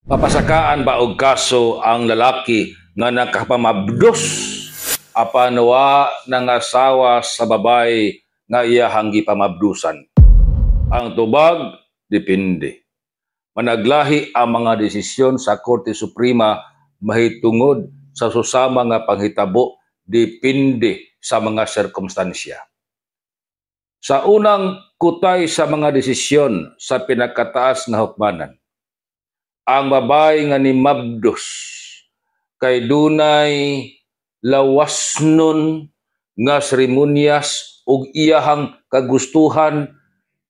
Papasakaan ba og kaso ang lalaki nga nakapamabdos apan wa nangasawa sa babae nga iyahang gipamabdusan? Ang tubag, depende. Managlahi ang mga desisyon sa Korte Suprema mahitungod sa susama nga panghitabo depende sa mga sirkumstansya. Sa unang kutay sa mga desisyon sa pinakataas nga hukmanan, ang babae nga ni Mabdos kay dunay lawasnon nga seremonyas ug iyahang kagustuhan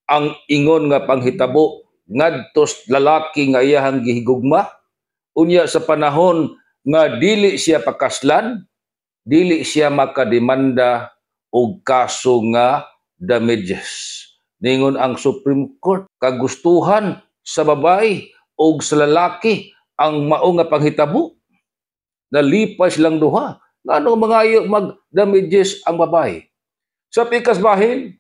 ang ingon nga panghitabo ngadtos lalaki nga iyahang gihigugma unya sa panahon nga dili siya pakaslan, dili siya makademanda og kaso nga damages. Ningon ang Supreme Court, kagustuhan sa babae o sa lalaki ang mao nga panghitabo. Nalipas lang duha. Ngano mangayo mag-damages ang babae? Sa pikas bahin,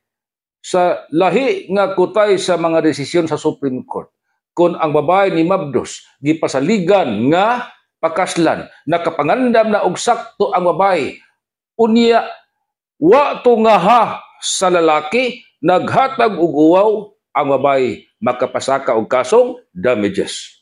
sa lahi nga kutay sa mga desisyon sa Supreme Court, kung ang babae ni Mabdos gipasaligan nga pakaslan, nakapangandam na og sakto ang babae, unya wa to nga ha sa lalaki, naghatag og uwaw ang babae makapasaka og kasong damages.